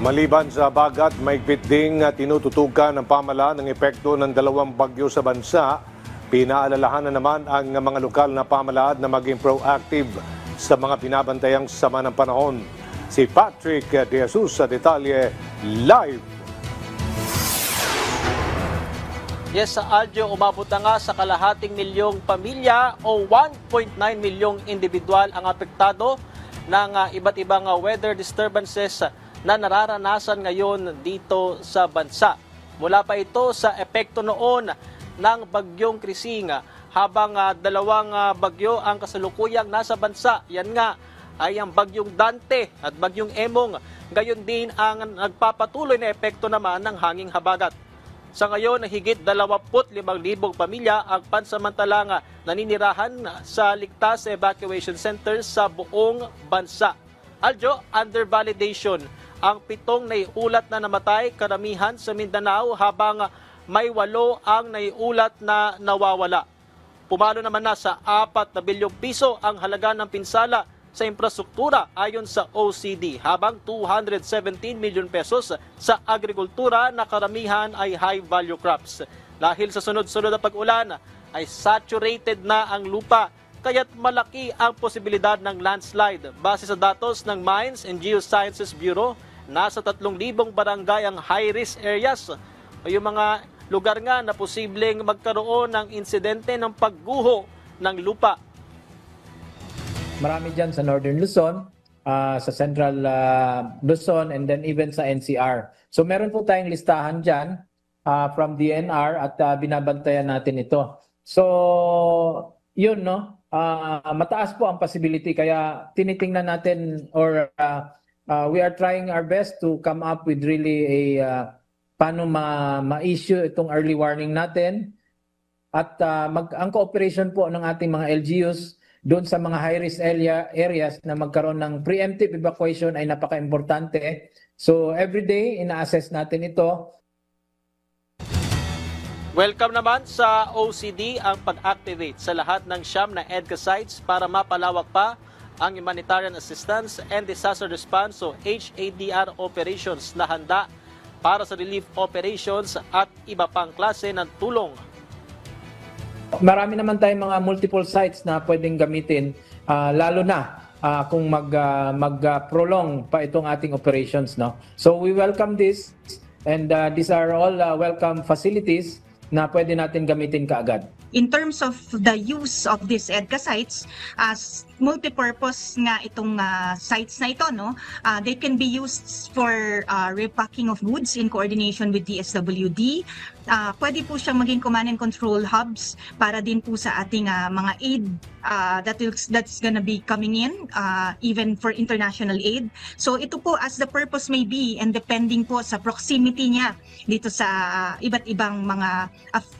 Maliban sa bagat, maigpit ding tinututukan ng pamahalaan ng epekto ng dalawang bagyo sa bansa. Pinaalalahanan naman ang mga lokal na pamahalaan na maging proactive sa mga binabantayang sama ng panahon. Si Patrick De Jesus sa detalye live. Yes, sa Aljo, umabot na nga sa kalahating milyong pamilya o 1.9 milyong individual ang apektado ng iba't ibang weather disturbances na nararanasan ngayon dito sa bansa. Mula pa ito sa epekto noon ng bagyong Krising, habang dalawang bagyo ang kasalukuyang nasa bansa. Yan nga ay ang bagyong Dante at bagyong Emong. Gayon din ang nagpapatuloy na epekto naman ng hanging habagat. Sa ngayon, higit 25,000 pamilya ang pansamantalang naninirahan sa ligtas evacuation centers sa buong bansa. Aljo, under validation, ang 7 naiulat na namatay, karamihan sa Mindanao, habang may 8 ang naiulat na nawawala. Pumalo naman na sa 4 na bilyong piso ang halaga ng pinsala sa infrastruktura ayon sa OCD, habang 217 milyon pesos sa agrikultura na karamihan ay high-value crops. Dahil sa sunod-sunod na pag-ulan, ay saturated na ang lupa, kaya't malaki ang posibilidad ng landslide. Base sa datos ng Mines and Geosciences Bureau, nasa 3,000 barangay ang high-risk areas o yung mga lugar nga na posibleng magkaroon ng insidente ng pagguho ng lupa. Marami dyan sa Northern Luzon, sa Central Luzon, and then even sa NCR. So meron po tayong listahan dyan from DNR at binabantayan natin ito. So yun, no? Mataas po ang possibility, kaya tinitingnan natin or we are trying our best to come up with really a paano ma-issue itong early warning natin. At ang cooperation po ng ating mga LGUs doon sa mga high-risk areas na magkaroon ng preemptive evacuation ay napaka-importante. So every day, ina-assess natin ito. Welcome naman sa OCD ang pag-activate sa lahat ng siyam na EDCA sites para mapalawak pa ang humanitarian assistance and disaster response o HADR operations na handa para sa relief operations at iba pang klase ng tulong. Marami naman tayong mga multiple sites na pwedeng gamitin, lalo na kung mag-prolong pa itong ating operations. No? So we welcome this, and these are all welcome facilities na pwede natin gamitin kaagad. In terms of the use of these EDCA sites, as multipurpose nga itong sites na ito, no? They can be used for repacking of goods in coordination with DSWD. Pwede po siyang maging command and control hubs para din po sa ating mga aid that's gonna be coming in, even for international aid. So ito po, as the purpose may be and depending po sa proximity niya dito sa iba't ibang mga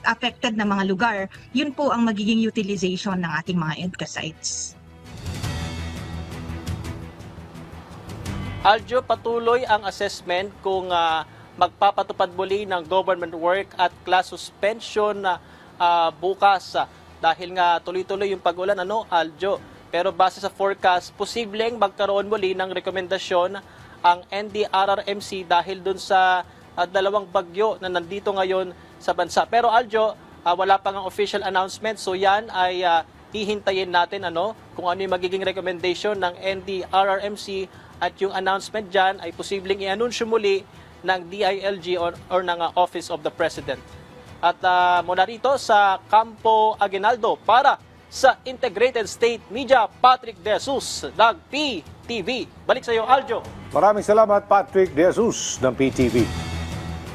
affected na mga lugar, yun po ang magiging utilization ng ating mga EDCA sites. Aljo, patuloy ang assessment kung magpapatupad muli ng government work at class suspension bukas dahil nga tuloy-tuloy yung pag-ulan, Aljo. Pero base sa forecast, posibleng magkaroon muli ng rekomendasyon ang NDRRMC dahil dun sa dalawang bagyo na nandito ngayon sa bansa. Pero Aljo, wala pang official announcement, so yan ay hihintayin natin kung ano yung magiging recommendation ng NDRRMC, at yung announcement dyan ay posibleng i-anunsyo muli ng DILG or ng Office of the President. At mula rito sa Campo Aguinaldo para sa Integrated State Media, Patrick De Jesus ng PTV. Balik sa iyo, Aljo. Maraming salamat, Patrick De Jesus ng PTV.